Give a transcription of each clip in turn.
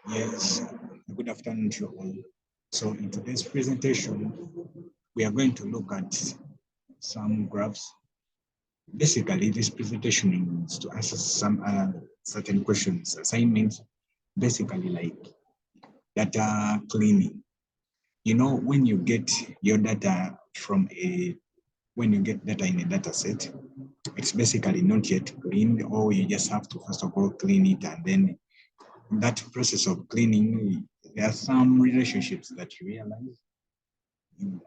Yes, good afternoon to you all. So in today's presentation, we are going to look at some graphs. Basically, this presentation is to answer some certain questions, assignments, basically like data cleaning. You know, when you get your data when you get data in a data set, it's basically not yet cleaned, or you just have to first of all clean it, and then in that process of cleaning, there are some relationships that you realize,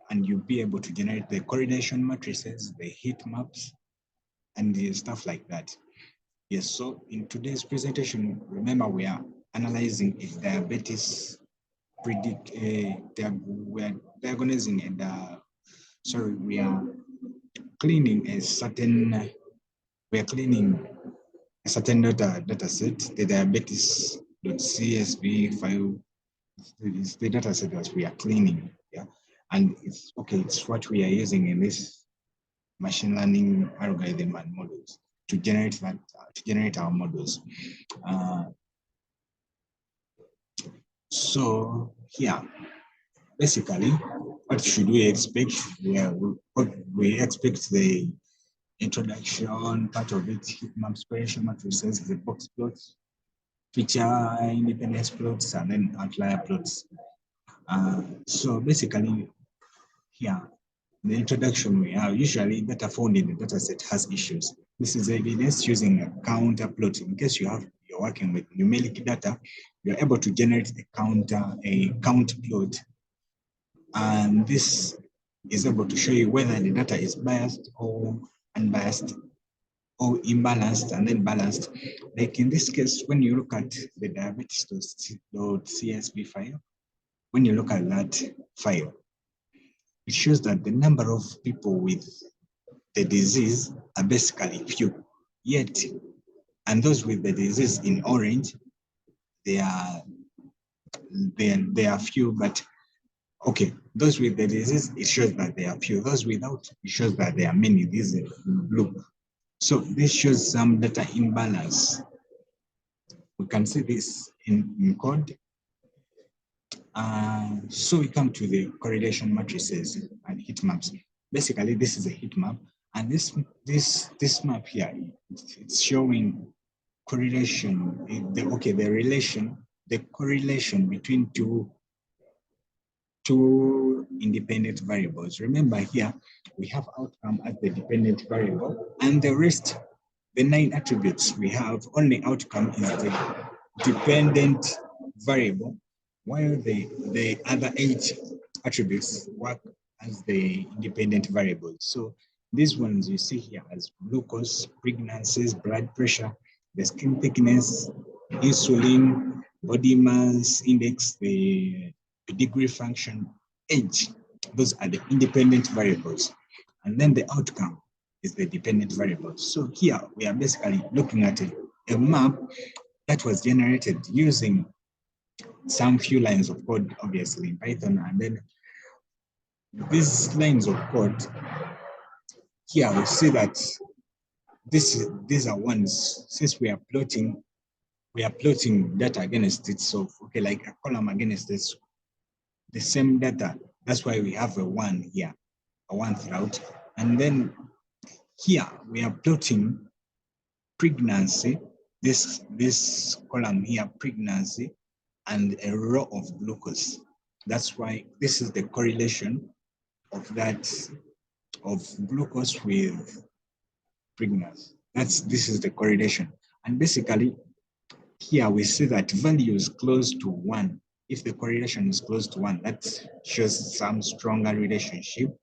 and you'll be able to generate the correlation matrices, the heat maps, and the stuff like that. Yes, so in today's presentation, remember we are analyzing a diabetes we are diagnosing and we are cleaning a certain data set, the diabetes.csv file. It's the data set that we are cleaning, yeah, and it's what we are using in this machine learning algorithm and models to generate our models. So here, basically, what should we expect? We expect the introduction part of it, heat maps, correlation matrices, the box plots, feature independence plots, and then outlier plots. So basically, here, the introduction we have, usually data found in the dataset has issues. This is evidence using a counter plot. In case you're working with numeric data, you're able to generate a count plot. And this is able to show you whether the data is biased or unbiased or imbalanced and then balanced. Like in this case, when you look at the diabetes.csv file, when you look at that file, it shows that the number of people with the disease are basically few, yet, and those with the disease in orange, they are few, but okay, those with the disease, it shows that they are few. Those without, it shows that there are many. This is blue. So this shows some data imbalance. We can see this in code. So we come to the correlation matrices and heat maps. Basically, this is a heat map, and this map here, it's showing correlation. The correlation between two independent variables. Remember here, we have outcome as the dependent variable, and the rest, the 9 attributes, we have only outcome is the dependent variable, while the other 8 attributes work as the independent variables. So these ones you see here as glucose, pregnancies, blood pressure, the skin thickness, insulin, body mass index, the degree function, age. Those are the independent variables. And then the outcome is the dependent variable. So here we are basically looking at a map that was generated using some few lines of code, obviously in Python, and then these lines of code here we see that these are ones, since we are plotting data against it. So okay, like a column against this, the same data. That's why we have a 1 here, a 1 throughout, and then here we are plotting pregnancy. This column here, pregnancy, and a row of glucose. That's why this is the correlation of glucose with pregnancy. This is the correlation. And basically, here we see that values close to 1. If the correlation is close to 1, that shows some stronger relationship.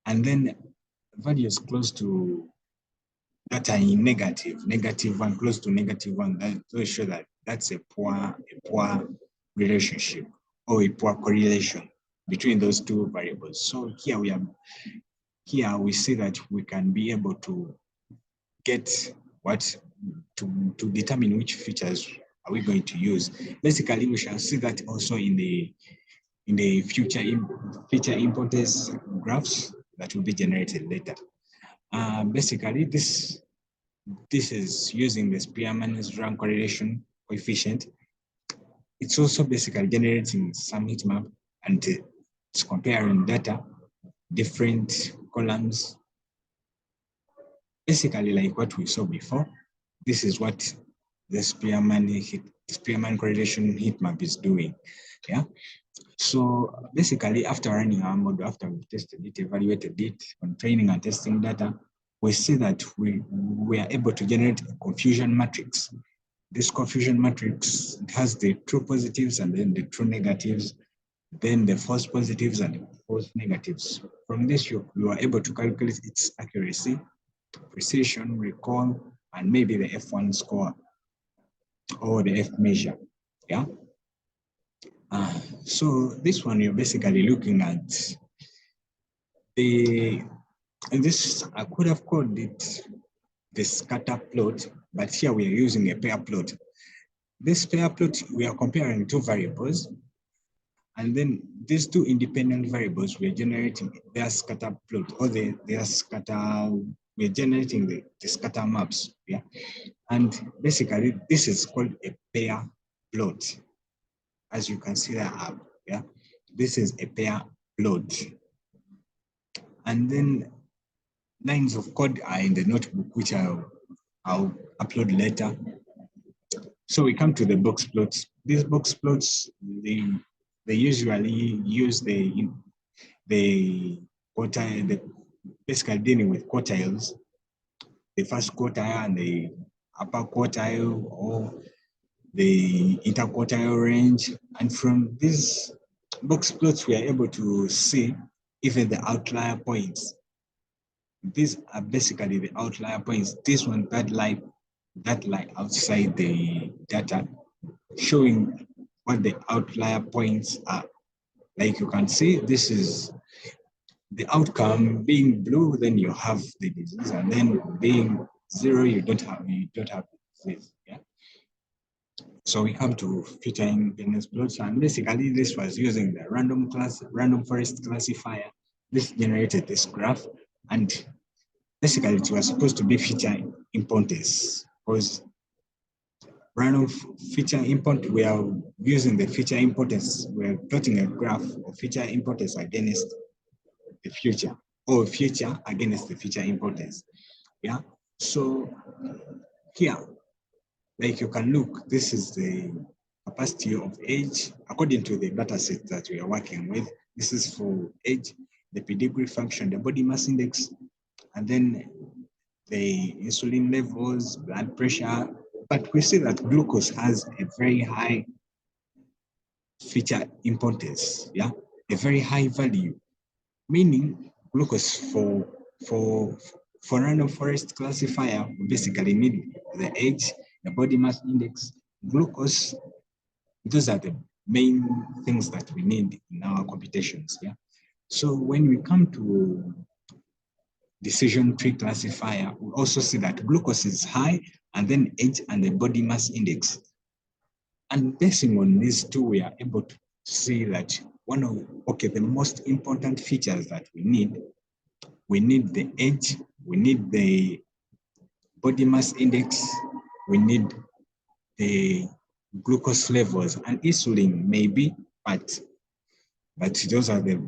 And then values close to that are in -1, close to -1, that will show that that's a poor relationship or a poor correlation between those two variables. So here we see that we can be able to get to determine which features are we going to use. Basically, we shall see that also in the feature importance graphs that will be generated later. Basically, this is using the Spearman's rank correlation coefficient. it's also basically generating some heat map, and it's comparing data, different columns. Basically, like what we saw before, this is what the Spearman correlation heat map is doing. Yeah. So basically, after running our model, after we've tested it, evaluated it on training and testing data, we see that we are able to generate a confusion matrix. This confusion matrix has the true positives and then the true negatives, then the false positives and the false negatives. From this, you are able to calculate its accuracy, precision, recall, and maybe the F1 score or the F measure. Yeah. So this one, you're basically looking at this, I could have called it the scatter plot, but here we are using a pair plot. This pair plot, we are comparing two variables, and then these two independent variables, we're generating their scatter plot, or their scatter, we're generating the scatter maps, yeah? And basically, this is called a pair plot. As you can see that up, yeah? This is a pair plot. And then lines of code are in the notebook, which I'll upload later. So we come to the box plots. These box plots, they usually use the quartile, basically dealing with quartiles, the first quartile and the upper quartile, or the interquartile range. And from these box plots, we are able to see even the outlier points. These are basically the outlier points. This one, that lie outside the data, showing what the outlier points are. Like you can see, this is the outcome. Being blue, then you have the disease, and then being zero, you don't have the disease. Yeah. So we come to feature independence plots, and basically this was using the random forest classifier. This generated this graph, and basically it was supposed to be feature importance, because random feature importance, we are using the feature importance, we're plotting a graph of feature importance against the future, or future against the feature importance. Yeah. So here, like you can look, this is the capacity of age according to the data set that we are working with. This is for age, the pedigree function, the body mass index, and then the insulin levels, blood pressure. But we see that glucose has a very high feature importance, yeah, a very high value, meaning glucose for random forest classifier, we basically need the age, the body mass index, glucose. Those are the main things that we need in our computations, yeah. So when we come to decision tree classifier, we also see that glucose is high, and then age and the body mass index. And basing on these two, we are able to see that the most important features that we need the age, we need the body mass index, we need the glucose levels, and insulin maybe, but those are the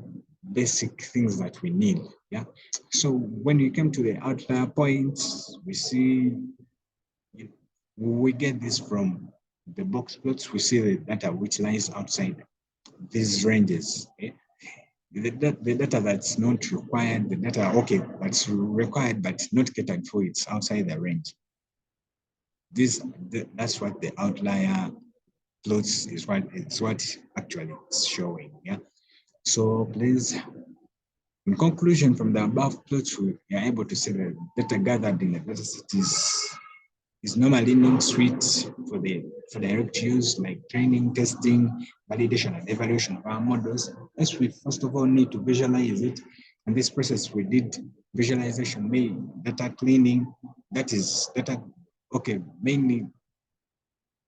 basic things that we need, yeah. So when we come to the outlier points, we see, we get this from the box plots. We see the data which lies outside these ranges. Okay? The data that's not required, the data, that's required but not catered for, it's outside the range. That's what the outlier plots is, what actually it's showing. Yeah. So please, in conclusion, from the above plots, we are able to see the data gathered in the dataset is normally named suite for direct use, like training, testing, validation, and evaluation of our models. As we first of all need to visualize it. In this process, we did visualization, data cleaning. That is data. Mainly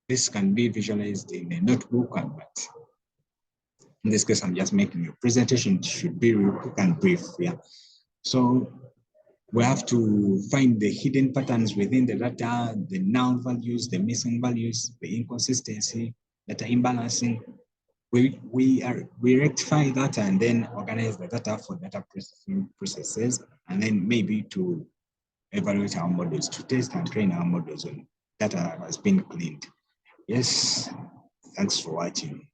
this can be visualized in a notebook, but in this case, I'm just making a presentation. It should be real quick and brief. Yeah. So we have to find the hidden patterns within the data, the null values, the missing values, the inconsistency, data imbalancing, we rectify that and then organize the data for data processing processes, and then maybe to evaluate our models, to test and train our models on data that has been cleaned. Yes, thanks for watching.